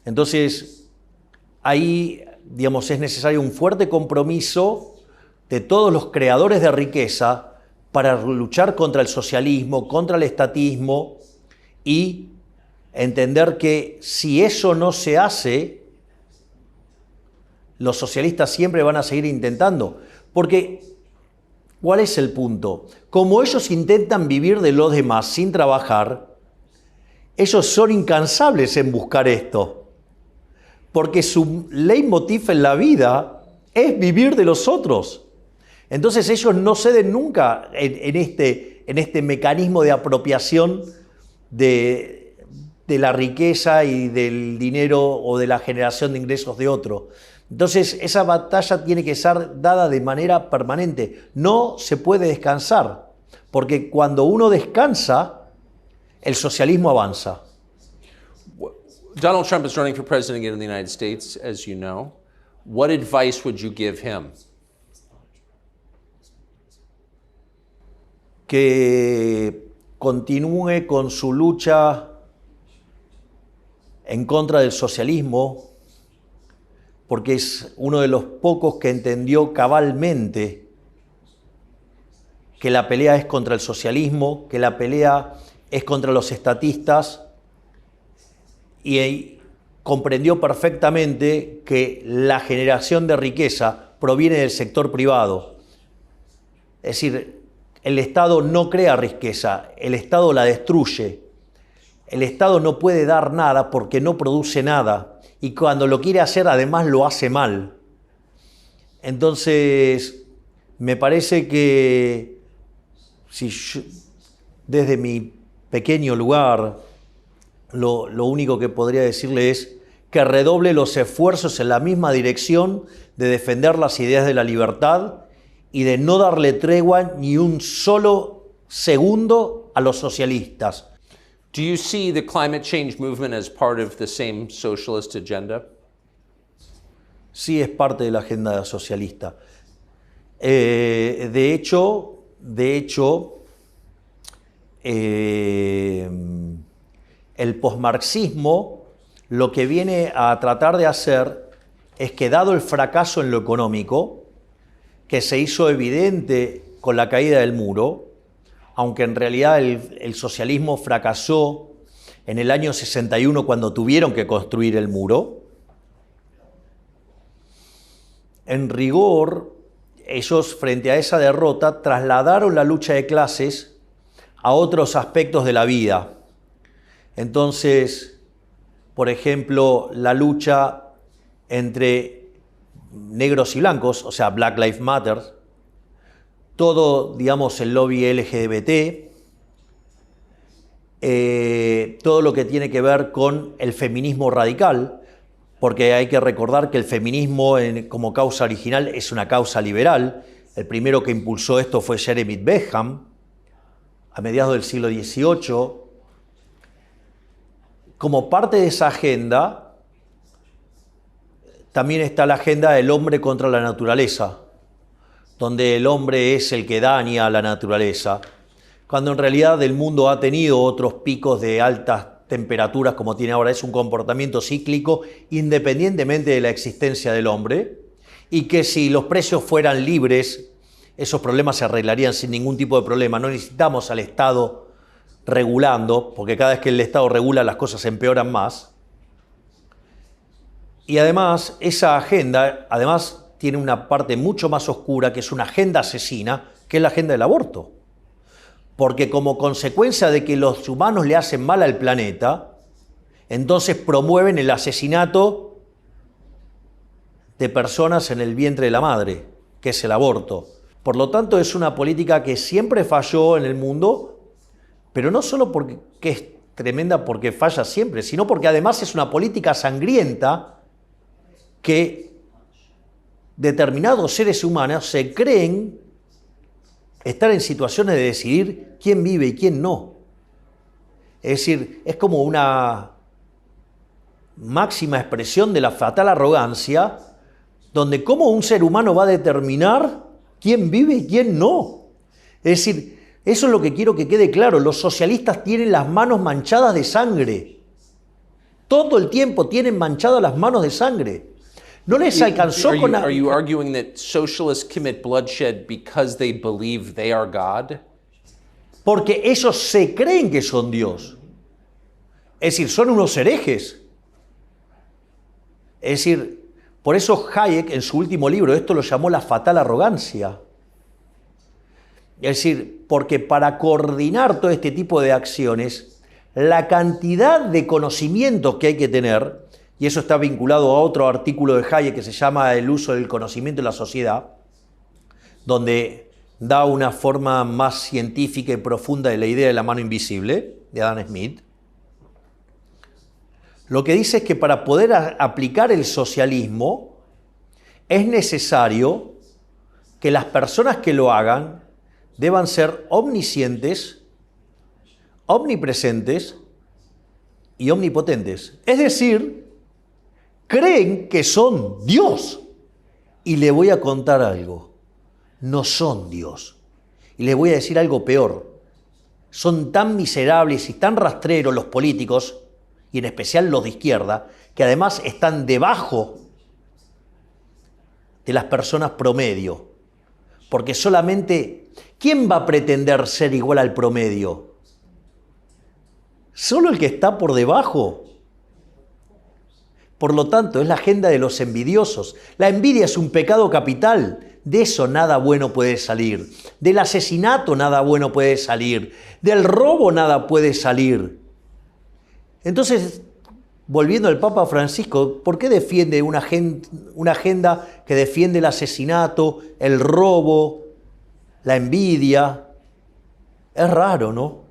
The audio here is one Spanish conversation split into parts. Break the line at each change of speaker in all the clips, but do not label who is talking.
Entonces, ahí, digamos, es necesario un fuerte compromiso de todos los creadores de riqueza para luchar contra el socialismo, contra el estatismo y entender que si eso no se hace, los socialistas siempre van a seguir intentando. Porque, ¿cuál es el punto? Como ellos intentan vivir de los demás sin trabajar, ellos son incansables en buscar esto. Porque su leitmotiv en la vida es vivir de los otros. Entonces ellos no ceden nunca en este mecanismo de apropiación de la riqueza y del dinero o de la generación de ingresos de otro. Entonces esa batalla tiene que ser dada de manera permanente. No se puede descansar, porque cuando uno descansa, el socialismo avanza.
Donald Trump is running for president of the United States, as you know. What advice would you give him?
Que continúe con su lucha en contra del socialismo, porque es uno de los pocos que entendió cabalmente que la pelea es contra el socialismo, que la pelea es contra los estatistas, y comprendió perfectamente que la generación de riqueza proviene del sector privado. Es decir, el Estado no crea riqueza, el Estado la destruye. El Estado no puede dar nada porque no produce nada, y cuando lo quiere hacer además lo hace mal. Entonces, me parece que si yo, desde mi pequeño lugar, lo único que podría decirle es que redoble los esfuerzos en la misma dirección de defender las ideas de la libertad y de no darle tregua ni un solo segundo a los socialistas.
Do you see the climate change movement as part of the same socialist agenda?
Sí, es parte de la agenda socialista. De hecho, el posmarxismo lo que viene a tratar de hacer es que, dado el fracaso en lo económico, que se hizo evidente con la caída del muro, aunque en realidad el socialismo fracasó en el año 61 cuando tuvieron que construir el muro, en rigor, ellos frente a esa derrota trasladaron la lucha de clases a otros aspectos de la vida. Entonces, por ejemplo, la lucha entre negros y blancos, o sea, Black Lives Matter, todo, digamos, el lobby LGBT, todo lo que tiene que ver con el feminismo radical, porque hay que recordar que el feminismo como causa original es una causa liberal. El primero que impulsó esto fue Jeremy Bentham, a mediados del siglo XVIII. Como parte de esa agenda, también está la agenda del hombre contra la naturaleza, donde el hombre es el que daña a la naturaleza, cuando en realidad el mundo ha tenido otros picos de altas temperaturas como tiene ahora. Es un comportamiento cíclico independientemente de la existencia del hombre, y que si los precios fueran libres, esos problemas se arreglarían sin ningún tipo de problema. No necesitamos al Estado regulando, porque cada vez que el Estado regula las cosas empeoran más. Y además, esa agenda tiene una parte mucho más oscura, que es una agenda asesina, que es la agenda del aborto. Porque como consecuencia de que los humanos le hacen mal al planeta, entonces promueven el asesinato de personas en el vientre de la madre, que es el aborto. Por lo tanto, es una política que siempre falló en el mundo, pero no solo porque es tremenda porque falla siempre, sino porque además es una política sangrienta que determinados seres humanos se creen estar en situaciones de decidir quién vive y quién no. Es decir, es como una máxima expresión de la fatal arrogancia, donde cómo un ser humano va a determinar quién vive y quién no. Es decir, eso es lo que quiero que quede claro. Los socialistas tienen las manos manchadas de sangre. Todo el tiempo tienen manchadas las manos de sangre. No les alcanzó
Are you,
con...
are you arguing that socialists commit bloodshed because they believe they are God?
Porque ellos se creen que son Dios. Es decir, son unos herejes. Es decir, por eso Hayek en su último libro, esto lo llamó la fatal arrogancia. Es decir, porque para coordinar todo este tipo de acciones, la cantidad de conocimientos que hay que tener, y eso está vinculado a otro artículo de Hayek que se llama El uso del conocimiento en la sociedad, donde da una forma más científica y profunda de la idea de la mano invisible, de Adam Smith. Lo que dice es que para poder aplicar el socialismo es necesario que las personas que lo hagan deban ser omniscientes, omnipresentes y omnipotentes. Es decir, creen que son Dios. Y le voy a contar algo. No son Dios. Y les voy a decir algo peor. Son tan miserables y tan rastreros los políticos, y en especial los de izquierda, que además están debajo de las personas promedio. Porque solamente, ¿quién va a pretender ser igual al promedio? Solo el que está por debajo. Por lo tanto, es la agenda de los envidiosos. La envidia es un pecado capital. De eso nada bueno puede salir. Del asesinato nada bueno puede salir. Del robo nada puede salir. Entonces, volviendo al Papa Francisco, ¿por qué defiende una agenda que defiende el asesinato, el robo, la envidia? Es raro, ¿no?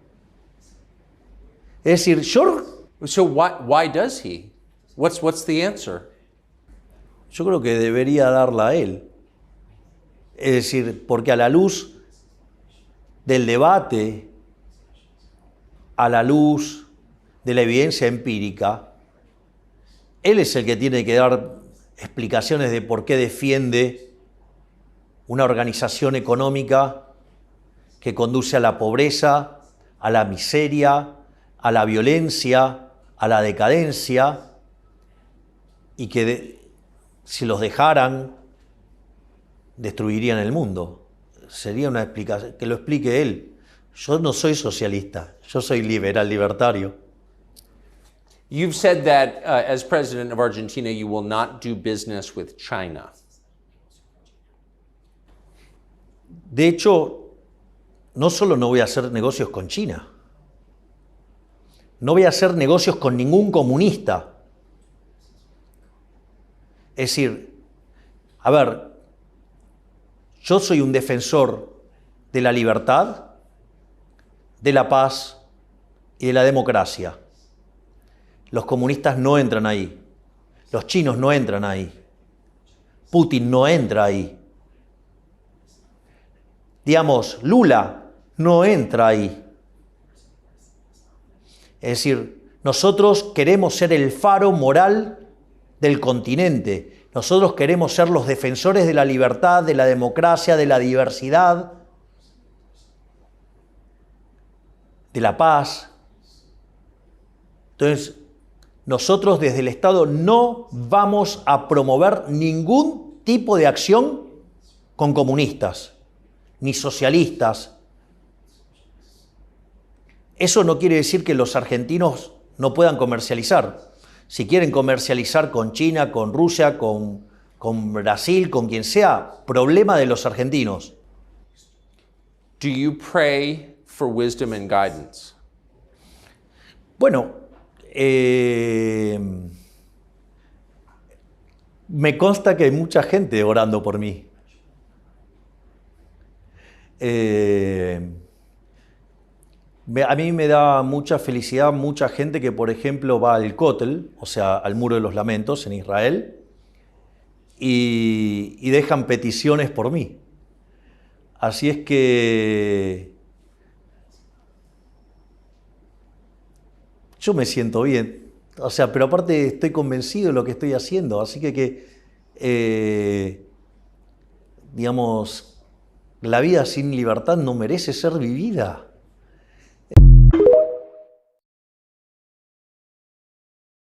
Es decir,
So why does he? What's the answer?
yo creo que debería darla a él. Es decir, porque a la luz del debate, a la luz de la evidencia empírica, él es el que tiene que dar explicaciones de por qué defiende una organización económica que conduce a la pobreza, a la miseria, a la violencia, a la decadencia, y que si los dejaran, destruirían el mundo. Sería una explicación, que lo explique él. Yo no soy socialista, yo soy liberal, libertario.
You've said that as president of Argentina, you will not do business with China.
De hecho, no solo no voy a hacer negocios con China, no voy a hacer negocios con ningún comunista. Es decir, a ver, yo soy un defensor de la libertad, de la paz y de la democracia. Los comunistas no entran ahí. Los chinos no entran ahí. Putin no entra ahí. Digamos, Lula no entra ahí. Es decir, nosotros queremos ser el faro moral del continente. Nosotros queremos ser los defensores de la libertad, de la democracia, de la diversidad, de la paz. Entonces, nosotros desde el Estado no vamos a promover ningún tipo de acción con comunistas, ni socialistas. Eso no quiere decir que los argentinos no puedan comercializar. Si quieren comercializar con China, con Rusia, con Brasil, con quien sea, problema de los argentinos.
Do you pray for wisdom and guidance?
Bueno, me consta que hay mucha gente orando por mí. A mí me da mucha felicidad mucha gente que, por ejemplo, va al Kotel, o sea, al Muro de los Lamentos en Israel, y dejan peticiones por mí. Así es que yo me siento bien. O sea, pero aparte estoy convencido de lo que estoy haciendo. Así que digamos, la vida sin libertad no merece ser vivida.